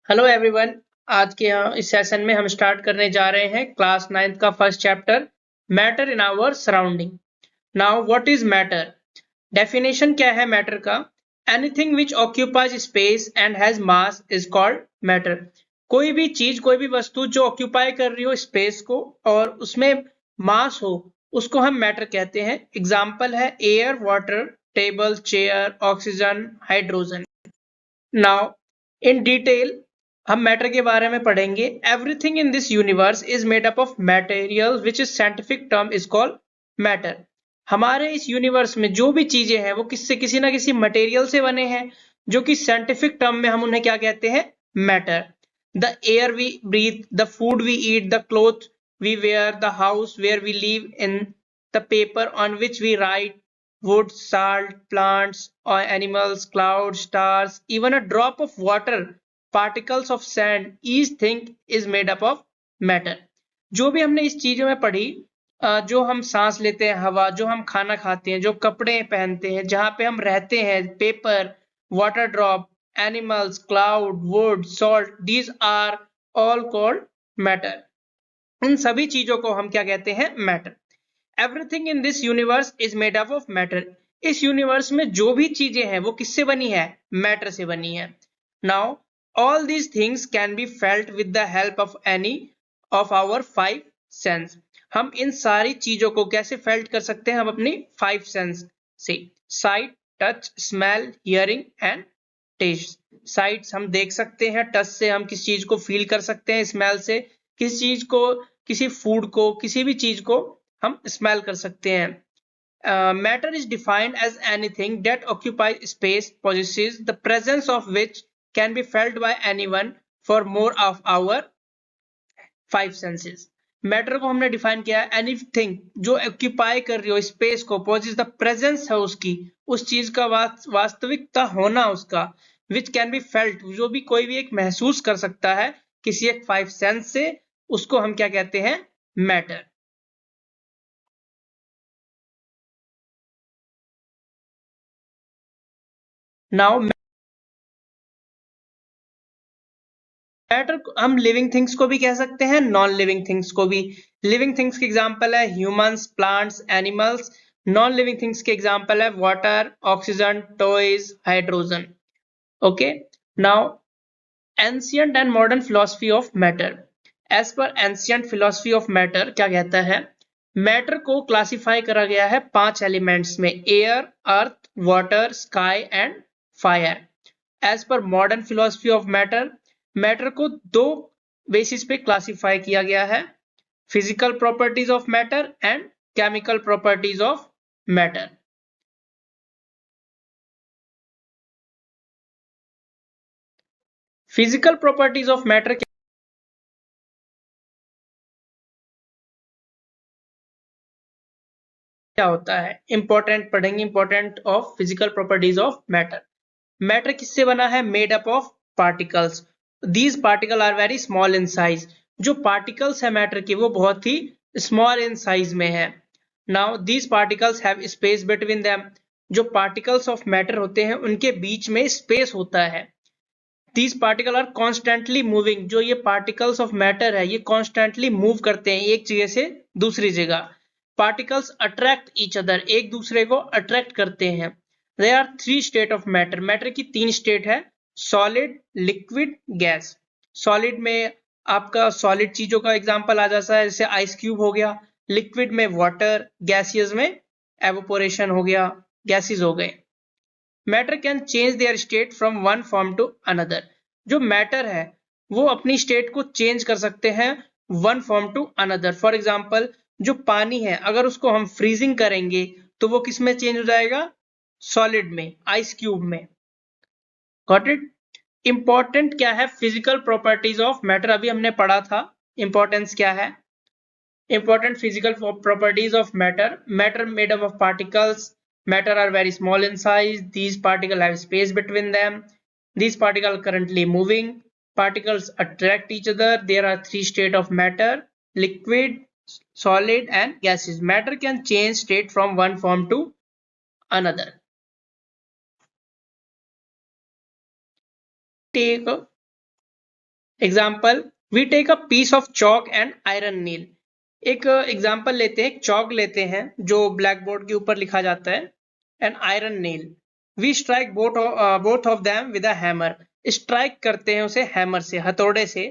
Hello everyone. आज के इस सेशन में हम स्टार्ट करने जा रहे हैं क्लास 9th का first chapter matter in our surrounding. Now what is matter? Definition क्या है मैटर का? Anything which occupies space and has mass is called matter. कोई भी चीज, कोई भी वस्तु जो ऑक्यूपाई कर रही हो स्पेस को और उसमें मास हो, उसको हम मैटर कहते हैं। एग्जाम्पल है air, water, table, chair, oxygen, hydrogen. Now in detail हम मैटर के बारे में पढ़ेंगे। Everything in this universe is made up of material which is scientific term is called matter. हमारे इस यूनिवर्स में जो भी चीजें हैं वो किससे, किसी ना किसी मटेरियल से बने हैं, जो कि साइंटिफिक टर्म में हम उन्हें क्या कहते हैं? Matter. The air we breathe, the food we eat, the cloth we wear, the house where we live in, the paper on which we write, wood, salt, plants or animals, clouds, stars, even a drop of water, particles of sand, each thing is made up of matter। जो भी हमने इस चीजों में पढ़ी, जो हम सांस लेते हैं हवा, जो हम खाना खाते हैं, जो कपड़े पहनते हैं, जहां पे हम रहते हैं, paper, water drop, animals, cloud, wood, salt, these are all called matter. इन सभी चीजों को हम क्या कहते हैं? Matter. Everything in this universe is made up of matter. इस यूनिवर्स में जो भी चीजें हैं वो किससे बनी है? मैटर से बनी है। Now all these things can be felt with the help of any of our five sense. हम इन सारी चीजों को कैसे फेल्ट कर सकते हैं? हम अपनी फाइव सेंस से, sight, touch, smell, hearing and taste. Sight हम देख सकते हैं, टच से हम किस चीज को फील कर सकते हैं, स्मेल से किस चीज को, किसी फूड को, किसी भी चीज को हम स्मेल कर सकते हैं। Matter is defined as anything that occupies space, possesses the presence of which can be felt by anyone for more of our five senses। Matter को हमने डिफाइन किया है एनीथिंग जो ऑक्यूपाई कर रही हो स्पेस को, पोजेस द प्रेजेंस है उसकी, उस चीज का वास्तविकता होना उसका, विच कैन बी फेल्ट जो भी कोई भी एक महसूस कर सकता है किसी एक फाइव सेंस से, उसको हम क्या कहते हैं? मैटर। नाउ मैटर हम लिविंग थिंग्स को भी कह सकते हैं, नॉन लिविंग थिंग्स को भी। लिविंग थिंग्स के एग्जांपल है humans, plants, animals. Non living things के एग्जांपल है water, oxygen, toys, hydrogen. Okay. Now ancient and modern philosophy of matter. As per ancient philosophy of matter क्या कहता है? Matter को क्लासिफाई करा गया है पांच एलिमेंट्स में, air, earth, water, sky and fire. As per modern philosophy of matter, matter को दो बेसिस पे क्लासिफाई किया गया है, physical properties of matter and chemical properties of matter. Physical properties of matter क्या होता है? इंपॉर्टेंट पढ़ेंगे, important of physical properties of matter. Matter किससे बना है? Made up of particles. These particle are very small in size. जो particles है matter के वो बहुत ही स्मॉल इन साइज में है। Now these particles have space between them. जो पार्टिकल्स ऑफ मैटर होते हैं उनके बीच में स्पेस होता है। These particle are constantly moving. जो ये पार्टिकल्स ऑफ मैटर है ये कॉन्स्टेंटली मूव करते हैं एक जगह से दूसरी जगह। पार्टिकल्स अट्रैक्ट ईच अदर, एक दूसरे को अट्रैक्ट करते हैं। There are three state of matter. Matter की तीन स्टेट है, सॉलिड, लिक्विड, गैस। सॉलिड में आपका सॉलिड चीजों का एग्जांपल आ जाता है, जैसे आइस क्यूब हो गया। लिक्विड में वाटर, गैसियस में एवोपोरेशन हो गया, गैसेस हो गए। Matter can change their state from one form to another. जो मैटर है वो अपनी स्टेट को चेंज कर सकते हैं one form to another. For example जो पानी है अगर उसको हम फ्रीजिंग करेंगे तो वो किस में चेंज हो जाएगा? सॉलिड में, आइस क्यूब में। Got it? इंपॉर्टेंट क्या है फिजिकल प्रॉपर्टीज ऑफ मैटर? अभी हमने पढ़ा था। इंपॉर्टेंस क्या है? Important physical properties of matter. Matter made up of particles. Matter are very small in size. These particles have space between them. These particles are currently moving. Particles attract each other. There are three states of matter: liquid, solid and gases. Matter can change state from one form to another. Take example, we take a piece of chalk and iron nail. एक example लेते हैं, एक chalk लेते हैं जो black board के ऊपर लिखा जाता है, and iron nail, we strike both of them with a hammer. Strike करते हैं उसे हैमर से, हथौड़े से।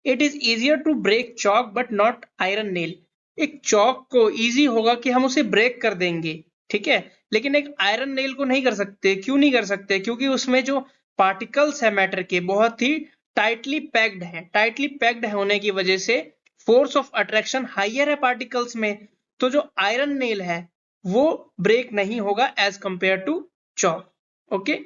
It is easier to break chalk but not iron nail. एक चॉक को इजी होगा कि हम उसे ब्रेक कर देंगे, ठीक है, लेकिन एक आयरन नेल को नहीं कर सकते। क्यों नहीं कर सकते? क्योंकि उसमें जो पार्टिकल्स है मैटर के, बहुत ही टाइटली पैक्ड है। टाइटली पैक्ड होने की वजह से फोर्स ऑफ अट्रैक्शन हाइयर है पार्टिकल्स में, तो जो आयरन नेल है वो ब्रेक नहीं होगा as compare to chalk. Okay,